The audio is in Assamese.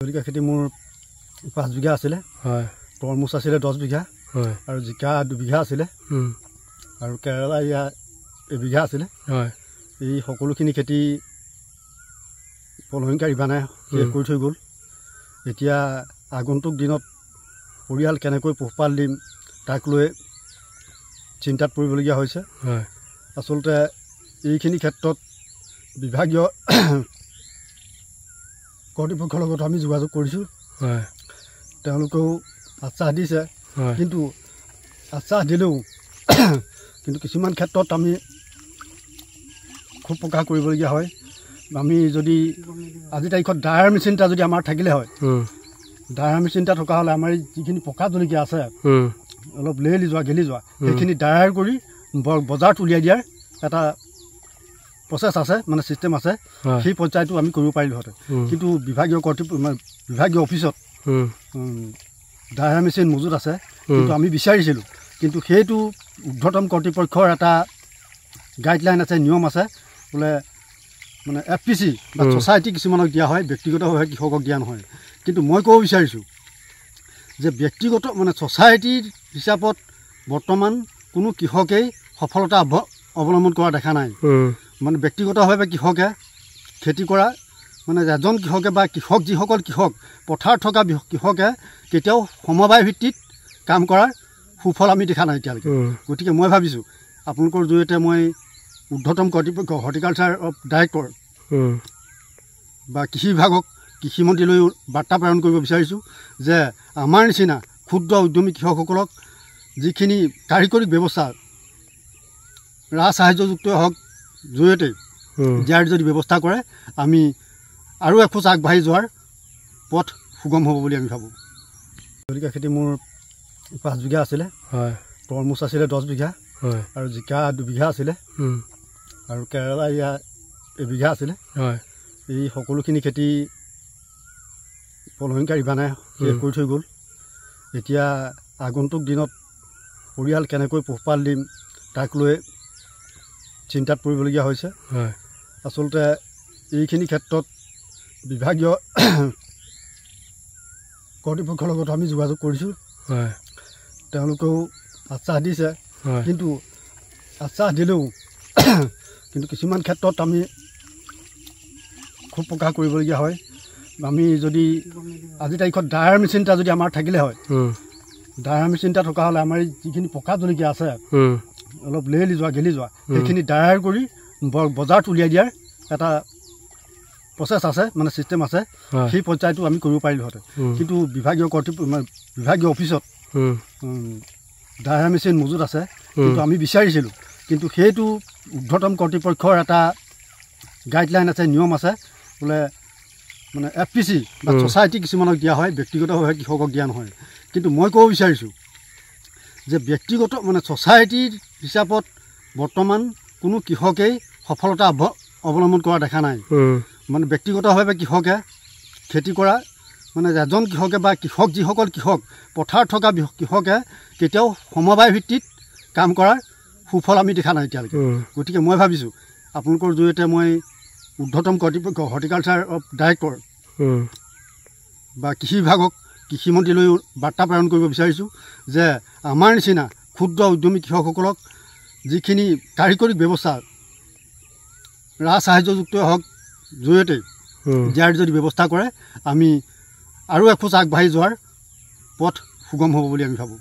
জলকীয়া খেতি মোৰ 5 বিঘা আছিলে হয় তৰমুজ আছিলে 10 বিঘা হয় আৰু জিকা 2 বিঘা আছিলে আৰু কেৰেলা ইয়া 1 বিঘা আছিলে হয় এই সকলোখিনি খেতি পলহীনকাৰী বানাই শেষ কৰি থৈ গ'ল এতিয়া আগন্তুক দিনত পৰিয়াল কেনেকৈ পোহপাল দিম তাক লৈ চিন্তাত পৰিবলগীয়া হৈছে হয় আচলতে এইখিনি ক্ষেত্ৰত বিভাগীয় কৰ্তৃপক্ষৰ লগত আমি যোগাযোগ কৰিছোঁ হয় তেওঁলোকেও আশ্বাস দিছে কিন্তু আশ্বাস দিলেও কিন্তু কিছুমান ক্ষেত্ৰত আমি খুব প্ৰকাশ কৰিবলগীয়া হয় আমি যদি আজি তাৰিখত ডায়াৰ মেচিন এটা যদি আমাৰ থাকিলে হয় ডায়াৰ মেচিন এটা থকা হ'লে আমাৰ যিখিনি পকা জলকীয়া আছে অলপ লেলি যোৱা গেলি যোৱা সেইখিনি ডায়াৰ কৰি বজাৰত উলিয়াই দিয়াৰ এটা প্ৰচেছ আছে মানে চিষ্টেম আছে সেই পৰ্যায়টো আমি কৰিব পাৰিলোহেঁতেন কিন্তু বিভাগীয় বিভাগীয় অফিচত ডায়াৰ মেচিন মজুত আছে কিন্তু আমি বিচাৰিছিলোঁ কিন্তু সেইটো ঊৰ্ধ্বতম কৰ্তৃপক্ষৰ এটা গাইডলাইন আছে নিয়ম আছে বোলে মানে FPC বা ছ'চাইটি কিছুমানক দিয়া হয় ব্যক্তিগতভাৱে কৃষকক দিয়া নহয় কিন্তু মই ক'ব বিচাৰিছোঁ যে ব্যক্তিগত মানে ছ'চাইটিৰ হিচাপত বৰ্তমান কোনো কৃষকেই সফলতা অৱলম্বন কৰা দেখা নাই মানে ব্যক্তিগতভাৱে কৃষকে খেতি কৰা মানে এজন কৃষকে বা কৃষক যিসকল কৃষক পথাৰত থকা কৃষকে কেতিয়াও সমবায় ভিত্তিত কাম কৰাৰ সুফল আমি দেখা নাই এতিয়ালৈকে গতিকে মই ভাবিছোঁ আপোনালোকৰ জৰিয়তে মই ঊৰ্ধ্বতম কৰ্তৃপক্ষ হৰ্টিকালচাৰ ডাইৰেক্টৰ বা কৃষি বিভাগক কৃষিমন্ত্ৰীলৈ বাৰ্তা প্ৰেৰণ কৰিব বিচাৰিছোঁ যে আমাৰ নিচিনা ক্ষুদ্ৰ উদ্যমী কৃষকসকলক যিখিনি কাৰিকৰী ব্যৱস্থা ৰাজ সাহায্যযুক্ত হওক জৰিয়তে দিয়াৰ যদি ব্যৱস্থা কৰে আমি আৰু এখোজ আগবাঢ়ি যোৱাৰ পথ সুগম হ'ব বুলি আমি ভাবোঁ জলকীয়া খেতি মোৰ 5 বিঘা আছিলে হয় তৰমুজ আছিলে 10 বিঘা হয় আৰু জিকা 2 বিঘা আছিলে আৰু কেৰেলা ইয়া 1 বিঘা আছিলে হয় এই সকলোখিনি খেতি পলহীনকাৰী বানাই শেষ কৰি থৈ গ'ল এতিয়া আগন্তুক দিনত পৰিয়াল কেনেকৈ পোহপাল দিম তাক লৈ চিন্তাত পৰিবলগীয়া হৈছে হয় আচলতে এইখিনি ক্ষেত্ৰত বিভাগীয় কৰ্তৃপক্ষৰ লগত আমি যোগাযোগ কৰিছোঁ হয় তেওঁলোকেও আশ্বাস দিছে কিন্তু আশ্বাস দিলেও কিন্তু কিছুমান ক্ষেত্ৰত আমি খুব প্ৰকাশ কৰিবলগীয়া হয় আমি যদি আজি তাৰিখত ডায়াৰ মেচিন এটা যদি আমাৰ থাকিলে হয় ডায়াৰ মেচিন এটা থকা হ'লে আমাৰ যিখিনি পকা জলকীয়া আছে অলপ লেলি যোৱা গেলি যোৱা সেইখিনি ডায়াৰ কৰি বজাৰত উলিয়াই দিয়াৰ এটা প্ৰচেছ আছে মানে চিষ্টেম আছে সেই পৰ্যায়টো আমি কৰিব পাৰিলোহেঁতেন কিন্তু বিভাগীয় অফিচত ডায়াৰ মেচিন মজুত আছে কিন্তু আমি বিচাৰিছিলোঁ কিন্তু সেইটো ঊৰ্ধ্বতম কৰ্তৃপক্ষৰ এটা গাইডলাইন আছে নিয়ম আছে বোলে মানে FPC বা ছ'চাইটি কিছুমানক দিয়া হয় ব্যক্তিগতভাৱে কৃষকক দিয়া নহয় কিন্তু মই ক'ব বিচাৰিছোঁ যে ব্যক্তিগত মানে ছ'চাইটিৰ হিচাপত বৰ্তমান কোনো কৃষকেই সফলতা অৱলম্বন কৰা দেখা নাই মানে ব্যক্তিগতভাৱে কৃষকে খেতি কৰা মানে এজন কৃষকে বা কৃষক যিসকল কৃষক পথাৰত থকা কৃষকে কেতিয়াও সমবায় ভিত্তিত কাম কৰাৰ সুফল আমি দেখা নাই এতিয়ালৈকে গতিকে মই ভাবিছোঁ আপোনালোকৰ জৰিয়তে মই ঊৰ্ধ্বতম কৰ্তৃপক্ষ হৰ্টিকালচাৰ ডাইৰেক্টৰ বা কৃষি বিভাগক কৃষিমন্ত্ৰীলৈ বাৰ্তা প্ৰেৰণ কৰিব বিচাৰিছোঁ যে আমাৰ নিচিনা ক্ষুদ্ৰ উদ্যমী কৃষকসকলক যিখিনি কাৰিকৰী ব্যৱস্থা ৰাজ সাহায্যযুক্ত হওক জৰিয়তে দিয়াৰ যদি ব্যৱস্থা কৰে আমি আৰু এখোজ আগবাঢ়ি যোৱাৰ পথ সুগম হ'ব বুলি আমি ভাবোঁ